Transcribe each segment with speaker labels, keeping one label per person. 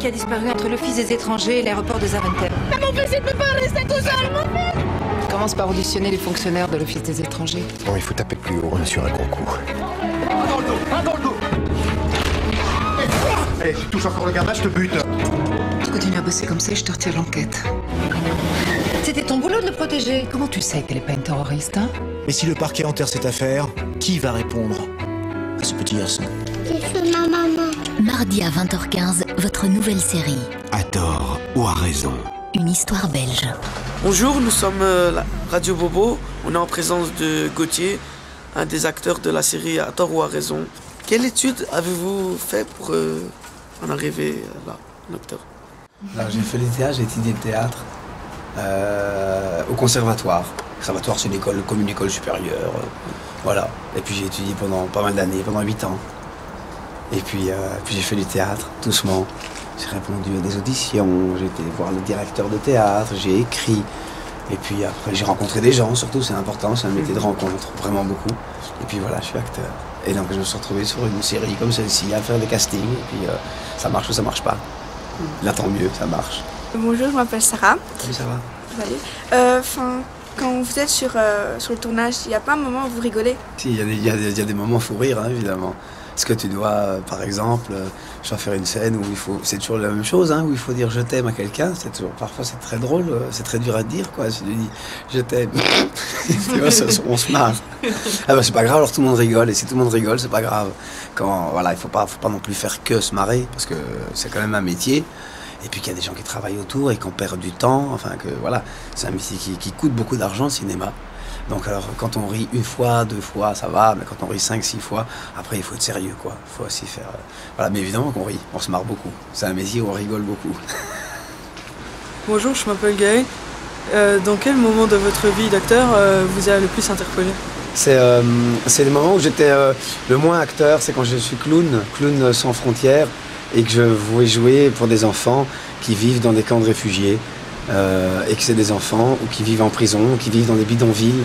Speaker 1: qui a disparu entre l'Office des étrangers et l'aéroport de Zaventem.
Speaker 2: Mais mon fils, il peut pas rester tout seul, mon fils!
Speaker 1: Commence par auditionner les fonctionnaires de l'Office des étrangers.
Speaker 3: Bon, il faut taper plus haut, on est sur un concours.
Speaker 4: Un dans le dos, un dans le dos. Allez, tu touches encore le gamin, je te bute.
Speaker 1: Continue à bosser comme ça et je te retire l'enquête. C'était ton boulot de le protéger. Comment tu sais qu'elle est pas une terroriste, hein?
Speaker 5: Mais si le parquet enterre cette affaire, qui va répondre à ce petit garçon?
Speaker 2: C'est ma maman.
Speaker 6: Mardi à 20h15, votre nouvelle série.
Speaker 5: À tort ou à raison.
Speaker 6: Une histoire belge.
Speaker 7: Bonjour, nous sommes la Radio Bobo. On est en présence de Gauthier, un des acteurs de la série À tort ou à raison. Quelle étude avez-vous fait pour en arriver là, en acteur?
Speaker 8: J'ai fait le théâtre, j'ai étudié le théâtre au conservatoire. Le conservatoire, c'est une école comme une école supérieure. Voilà. Et puis j'ai étudié pendant pas mal d'années, pendant 8 ans. Et puis j'ai fait du théâtre, doucement. J'ai répondu à des auditions, j'ai été voir le directeur de théâtre, j'ai écrit. Et puis après, j'ai rencontré des gens, surtout, c'est important, c'est un métier de rencontre, vraiment beaucoup. Et puis voilà, je suis acteur. Et donc je me suis retrouvé sur une série comme celle-ci, à faire des castings. Et puis ça marche ou ça marche pas. Là, tant mieux, ça marche.
Speaker 9: Bonjour, je m'appelle Sarah.
Speaker 8: Salut, ça va?
Speaker 9: Salut. Quand vous êtes sur le tournage, il n'y a pas un moment où vous rigolez?
Speaker 8: Si, il y a des moments où il faut rire, hein, évidemment. Parce que tu dois, par exemple, je dois faire une scène où c'est toujours la même chose, hein, où il faut dire je t'aime à quelqu'un. Parfois c'est très drôle, c'est très dur à dire, quoi. Si tu lui dis je t'aime, tu vois, on se marre. Ah bah c'est pas grave, alors tout le monde rigole, et si tout le monde rigole, c'est pas grave. Voilà, il faut pas non plus faire que se marrer, parce que c'est quand même un métier. Et puis qu'il y a des gens qui travaillent autour et qu'on perd du temps, enfin que voilà, c'est un métier qui coûte beaucoup d'argent, le cinéma. Donc alors quand on rit une fois, 2 fois, ça va, mais quand on rit 5, 6 fois, après il faut être sérieux, quoi. Il faut aussi faire... Voilà, mais évidemment qu'on rit, on se marre beaucoup. C'est un métier où on rigole beaucoup.
Speaker 7: Bonjour, je m'appelle Gaël. Dans quel moment de votre vie d'acteur vous a le plus interpellé?
Speaker 8: C'est le moment où j'étais le moins acteur, c'est quand je suis clown sans frontières, et que je voulais jouer pour des enfants qui vivent dans des camps de réfugiés. Et que c'est des enfants ou qui vivent en prison, ou qui vivent dans des bidonvilles.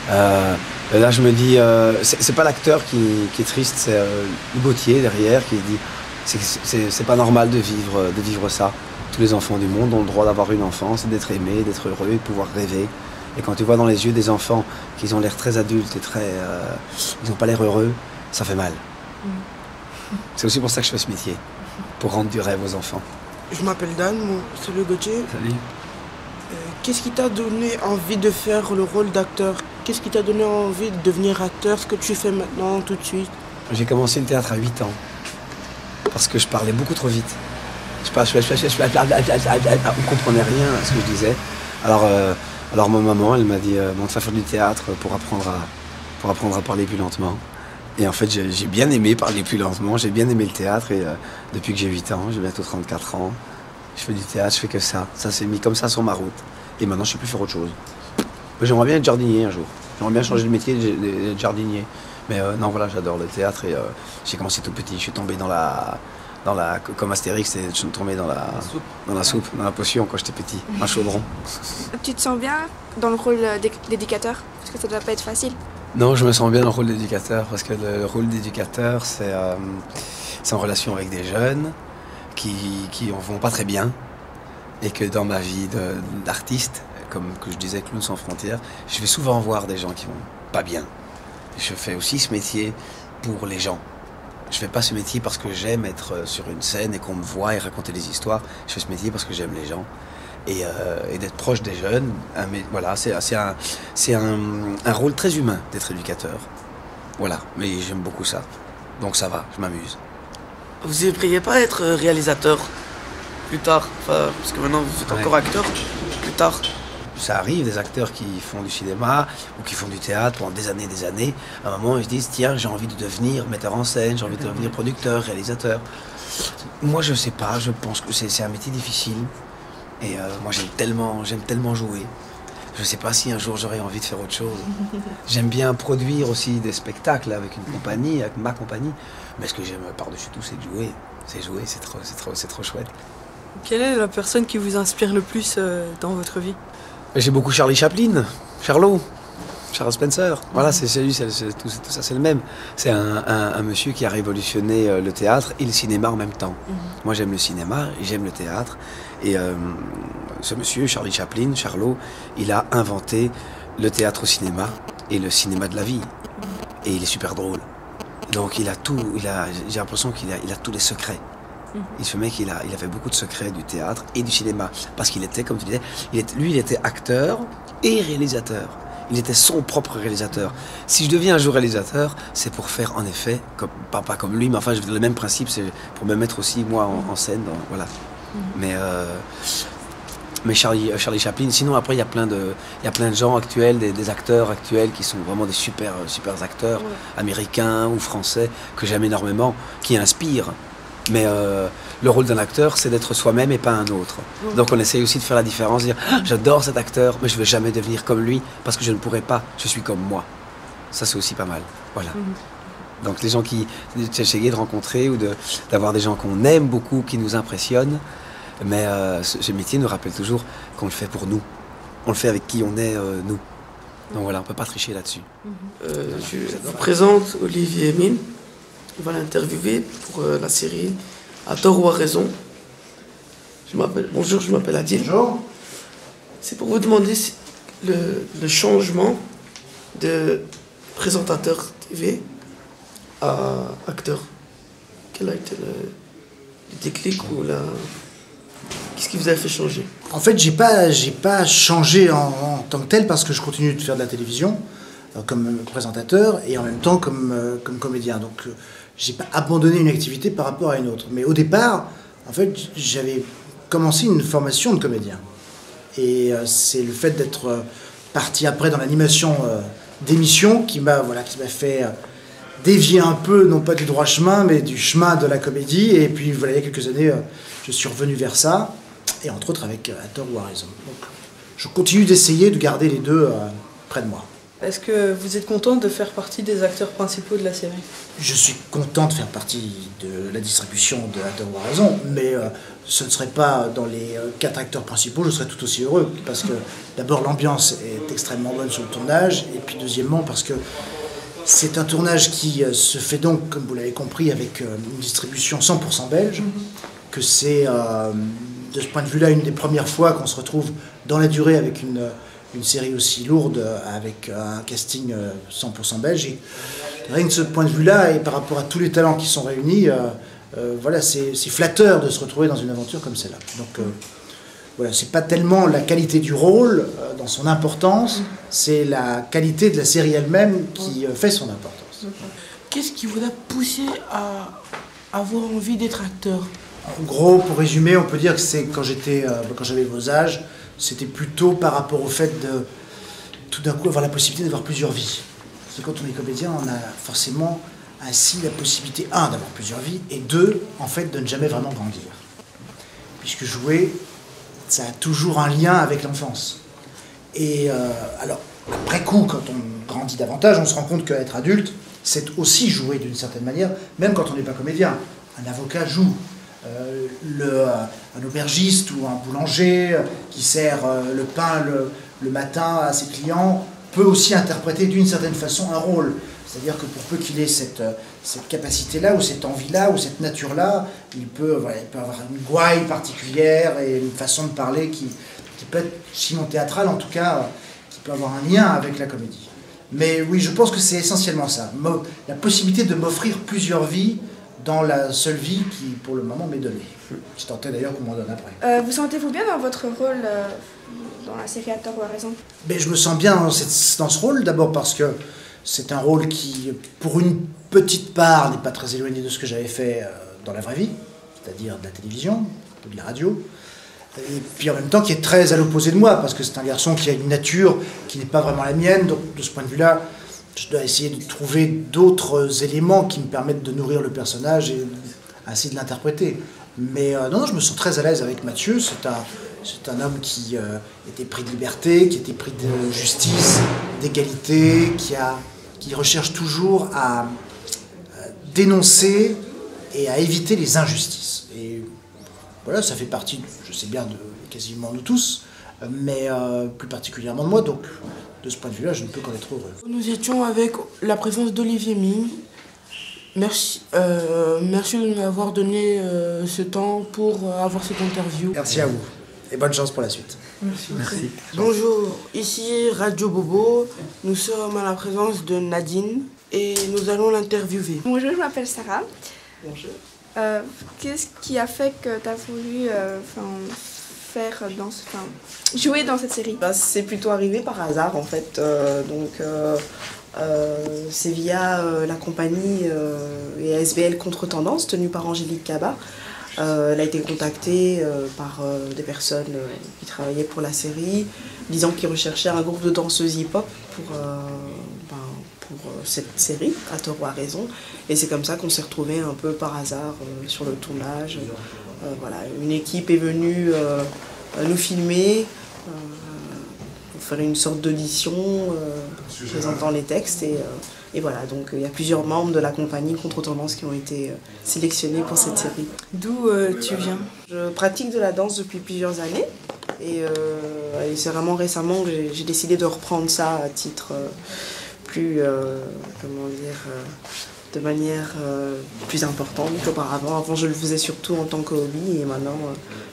Speaker 8: Là, je me dis, c'est pas l'acteur qui est triste, c'est Gauthier derrière qui dit, c'est pas normal de vivre ça. Tous les enfants du monde ont le droit d'avoir une enfance, d'être aimés, d'être heureux, de pouvoir rêver. Et quand tu vois dans les yeux des enfants qu'ils ont l'air très adultes et ils n'ont pas l'air heureux, ça fait mal. C'est aussi pour ça que je fais ce métier, pour rendre du rêve aux enfants.
Speaker 10: Je m'appelle Dan, c'est le Gauthier.
Speaker 8: Salut.
Speaker 10: Qu'est-ce qui t'a donné envie de faire le rôle d'acteur? Qu'est-ce qui t'a donné envie de devenir acteur, ce que tu fais maintenant, tout de suite? J'ai commencé le théâtre à 8 ans, parce que je parlais beaucoup trop vite. On comprenait rien à ce que je disais. Alors ma maman, elle m'a dit, bon, tu vas faire du théâtre pour apprendre à parler plus lentement. Et en fait, j'ai bien aimé parler plus lentement, j'ai bien aimé le théâtre et depuis que j'ai 8 ans, j'ai bientôt 34 ans, je fais du théâtre, je fais que ça. Ça s'est mis comme ça sur ma route. Et maintenant, je ne sais plus faire autre chose. J'aimerais bien être jardinier un jour. J'aimerais bien changer de métier d'être jardinier. Mais non, voilà, j'adore le théâtre et j'ai commencé tout petit. Je suis tombé comme Astérix, je suis tombé dans la soupe, dans la potion quand j'étais petit, un chaudron.
Speaker 9: Tu te sens bien dans le rôle d'éducateur? Parce que ça doit pas être facile.
Speaker 8: Non, je me sens bien dans le rôle d'éducateur, parce que le rôle d'éducateur, c'est en relation avec des jeunes qui en vont pas très bien, et que dans ma vie d'artiste, comme que je disais, Clown sans frontières, je vais souvent voir des gens qui vont pas bien. Je fais aussi ce métier pour les gens. Je fais pas ce métier parce que j'aime être sur une scène et qu'on me voit et raconter des histoires. Je fais ce métier parce que j'aime les gens. Et d'être proche des jeunes, mais voilà, c'est un rôle très humain d'être éducateur. Voilà, mais j'aime beaucoup ça. Donc ça va, je m'amuse.
Speaker 7: Vous n'aimeriez pas être réalisateur plus tard? Parce que maintenant vous êtes encore acteur, plus tard.
Speaker 8: Ça arrive, des acteurs qui font du cinéma ou qui font du théâtre pendant des années. À un moment, ils se disent, tiens, j'ai envie de devenir metteur en scène, j'ai envie de devenir producteur, réalisateur. Moi, je sais pas, je pense que c'est un métier difficile. Et moi, j'aime tellement jouer. Je sais pas si un jour j'aurai envie de faire autre chose. J'aime bien produire aussi des spectacles avec une compagnie, avec ma compagnie. Mais ce que j'aime par-dessus tout, c'est de jouer. C'est jouer, c'est trop chouette.
Speaker 7: Quelle est la personne qui vous inspire le plus dans votre vie?
Speaker 8: J'ai beaucoup Charlie Chaplin, Charlot. Charles Spencer, voilà, c'est lui, tout ça, c'est le même. C'est un monsieur qui a révolutionné le théâtre et le cinéma en même temps. Moi, j'aime le cinéma et j'aime le théâtre. Et ce monsieur, Charlie Chaplin, Charlot, il a inventé le théâtre au cinéma et le cinéma de la vie. Et il est super drôle. Donc il a tout, j'ai l'impression qu'il a tous les secrets. Ce mec, il avait beaucoup de secrets du théâtre et du cinéma. Parce qu'il était, comme tu disais, il était acteur et réalisateur. Il était son propre réalisateur. Si je deviens un jour réalisateur, c'est pour faire en effet, pas comme lui, mais enfin je veux dire, le même principe, c'est pour me mettre aussi moi en scène. Voilà. Mais Charlie Chaplin, sinon après il y a plein de gens actuels, des acteurs actuels qui sont vraiment des super acteurs, américains ou français, que j'aime énormément, qui inspirent. Mais le rôle d'un acteur, c'est d'être soi-même et pas un autre. Donc on essaye aussi de faire la différence, de dire j'adore cet acteur, mais je ne veux jamais devenir comme lui parce que je ne pourrais pas, je suis comme moi. Ça c'est aussi pas mal. Voilà. Donc les gens qui j'essaie de rencontrer ou d'avoir des gens qu'on aime beaucoup, qui nous impressionnent, mais ce métier nous rappelle toujours qu'on le fait pour nous. On le fait avec qui on est nous. Donc voilà, on ne peut pas tricher là-dessus.
Speaker 7: Je vous présente Olivier Mine. On va l'interviewer pour la série À tort ou à raison. Bonjour, je m'appelle Adil.
Speaker 11: Bonjour.
Speaker 7: C'est pour vous demander si le changement de présentateur TV à acteur. Quel a été le déclic ou qu'est-ce qui vous a fait changer?
Speaker 11: En fait, j'ai pas changé en tant que tel parce que je continue de faire de la télévision comme présentateur et en même temps comme comédien. Donc, j'ai pas abandonné une activité par rapport à une autre. Mais au départ, en fait, j'avais commencé une formation de comédien. Et c'est le fait d'être parti après dans l'animation d'émissions qui m'a fait dévier un peu, non pas du droit chemin, mais du chemin de la comédie. Et puis, voilà, il y a quelques années, je suis revenu vers ça. Et entre autres avec À tort ou à raison. Donc, je continue d'essayer de garder les deux près de moi.
Speaker 12: Est-ce que vous êtes content de faire partie des acteurs principaux de la série?
Speaker 11: Je suis content de faire partie de la distribution de À tort ou à raison, mais ce ne serait pas dans les 4 acteurs principaux, je serais tout aussi heureux, parce que d'abord l'ambiance est extrêmement bonne sur le tournage, et puis deuxièmement parce que c'est un tournage qui se fait donc, comme vous l'avez compris, avec une distribution 100% belge, que c'est de ce point de vue-là une des premières fois qu'on se retrouve dans la durée avec une série aussi lourde avec un casting 100% belge. Et rien que de ce point de vue-là, et par rapport à tous les talents qui sont réunis, voilà, c'est flatteur de se retrouver dans une aventure comme celle-là. Donc voilà, c'est pas tellement la qualité du rôle dans son importance, c'est la qualité de la série elle-même qui fait son importance.
Speaker 12: Qu'est-ce qui vous a poussé à avoir envie d'être acteur?
Speaker 11: En gros, pour résumer, on peut dire que c'est quand j'avais vos âges, c'était plutôt par rapport au fait de tout d'un coup avoir la possibilité d'avoir plusieurs vies. Parce que quand on est comédien, on a forcément ainsi la possibilité, d'avoir plusieurs vies, et 2, en fait, de ne jamais vraiment grandir. Puisque jouer, ça a toujours un lien avec l'enfance. Et alors, après coup, quand on grandit davantage, on se rend compte qu'être adulte, c'est aussi jouer d'une certaine manière, même quand on n'est pas comédien. Un avocat joue. Un aubergiste ou un boulanger qui sert le pain le matin à ses clients peut aussi interpréter d'une certaine façon un rôle. C'est-à-dire que pour peu qu'il ait cette capacité-là, ou cette envie-là, ou cette nature-là, il peut avoir une gouaille particulière et une façon de parler qui peut être, sinon théâtrale en tout cas, qui peut avoir un lien avec la comédie. Mais oui, je pense que c'est essentiellement ça. La possibilité de m'offrir plusieurs vies dans la seule vie qui, pour le moment, m'est donnée. Je tentais d'ailleurs qu'on m'en donne après.
Speaker 9: Vous sentez-vous bien dans votre rôle dans la série À tort ou à raison?
Speaker 11: Je me sens bien dans ce rôle, d'abord parce que c'est un rôle qui, pour une petite part, n'est pas très éloigné de ce que j'avais fait dans la vraie vie, c'est-à-dire de la télévision, de la radio, et puis en même temps qui est très à l'opposé de moi, parce que c'est un garçon qui a une nature qui n'est pas vraiment la mienne, donc de ce point de vue-là, je dois essayer de trouver d'autres éléments qui me permettent de nourrir le personnage et ainsi de l'interpréter. Mais non, je me sens très à l'aise avec Mathieu. C'est un homme qui était pris de liberté, qui était pris de justice, d'égalité, qui recherche toujours à dénoncer et à éviter les injustices. Et voilà, ça fait partie, je sais bien, de quasiment nous tous, mais plus particulièrement de moi. Donc de ce point de vue-là, je ne peux qu'en être heureux.
Speaker 12: Nous étions avec la présence d'Olivier Ming. Merci de nous avoir donné ce temps pour avoir cette interview.
Speaker 11: Merci à vous et bonne chance pour la suite.
Speaker 12: Merci. Bonjour, ici Radio Bobo. Nous sommes à la présence de Nadine et nous allons l'interviewer.
Speaker 9: Bonjour, je m'appelle Sarah.
Speaker 12: Bonjour.
Speaker 9: Qu'est-ce qui a fait que tu as voulu jouer dans cette série?
Speaker 13: C'est plutôt arrivé par hasard en fait. C'est via la compagnie et ASBL Contre-Tendance tenue par Angélique Kaba. Elle a été contactée par des personnes qui travaillaient pour la série, disant qu'ils recherchaient un groupe de danseuses hip-hop pour cette série, à tort ou à raison. Et c'est comme ça qu'on s'est retrouvés un peu par hasard sur le tournage. Voilà, une équipe est venue nous filmer pour faire une sorte d'audition présentant les textes. Et voilà, donc il y a plusieurs membres de la compagnie Contre-Tendance qui ont été sélectionnés pour cette série.
Speaker 12: D'où tu viens?
Speaker 13: Je pratique de la danse depuis plusieurs années. Et c'est vraiment récemment que j'ai décidé de reprendre ça à titre plus, de manière plus importante qu'auparavant. Avant, je le faisais surtout en tant que hobby et maintenant,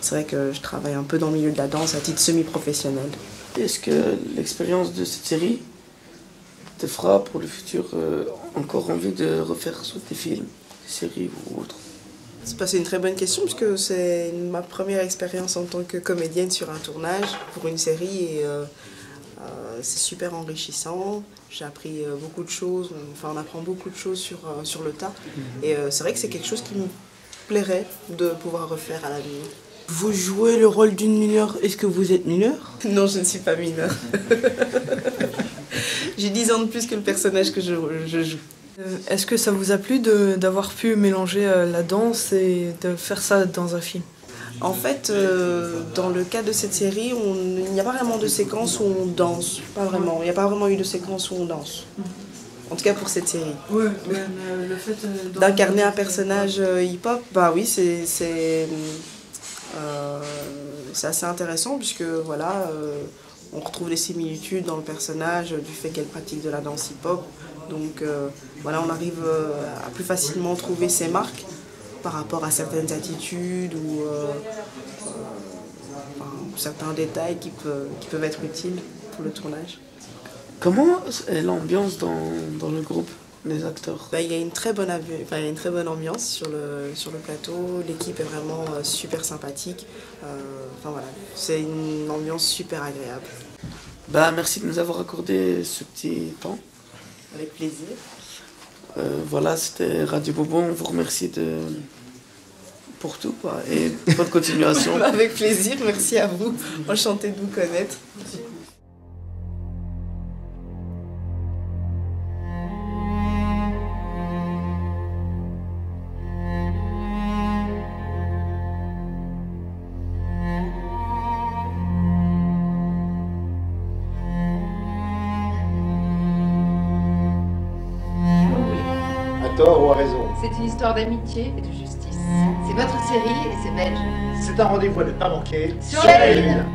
Speaker 13: c'est vrai que je travaille un peu dans le milieu de la danse à titre semi-professionnel.
Speaker 7: Est-ce que l'expérience de cette série te fera pour le futur encore envie de refaire soit des films, des séries ou autres?
Speaker 13: C'est une très bonne question puisque c'est ma première expérience en tant que comédienne sur un tournage pour une série et c'est super enrichissant. J'ai appris beaucoup de choses, on apprend beaucoup de choses sur le tas. Et c'est vrai que c'est quelque chose qui me plairait de pouvoir refaire à l'avenir.
Speaker 12: Vous jouez le rôle d'une mineure. Est-ce que vous êtes mineure?
Speaker 13: Non, je ne suis pas mineure. J'ai 10 ans de plus que le personnage que je joue.
Speaker 14: Est-ce que ça vous a plu d'avoir pu mélanger la danse et de faire ça dans un film?
Speaker 13: En fait, dans le cadre de cette série, il n'y a pas vraiment de séquence où on danse. Pas vraiment. Il n'y a pas vraiment eu de séquence où on danse. En tout cas pour cette série.
Speaker 14: Ouais, le fait
Speaker 13: d'incarner un personnage hip-hop, bah oui, c'est assez intéressant puisque voilà, on retrouve des similitudes dans le personnage du fait qu'elle pratique de la danse hip-hop. Donc voilà, on arrive à plus facilement trouver ses marques par rapport à certaines attitudes ou certains détails qui peuvent être utiles pour le tournage.
Speaker 7: Comment est l'ambiance dans le groupe des acteurs?
Speaker 13: Il y a une très bonne ambiance sur le plateau. L'équipe est vraiment super sympathique. Voilà, c'est une ambiance super agréable.
Speaker 7: Merci de nous avoir accordé ce petit temps.
Speaker 13: Avec plaisir.
Speaker 7: Voilà, c'était Radio Bobo. On vous remercie pour tout et bonne continuation.
Speaker 13: Avec plaisir, merci à vous. Enchantée de vous connaître.
Speaker 4: À tort ou à raison.
Speaker 1: C'est une histoire d'amitié et de justice. C'est votre série et c'est belge.
Speaker 4: C'est un rendez-vous à ne pas manquer
Speaker 1: sur la Lune.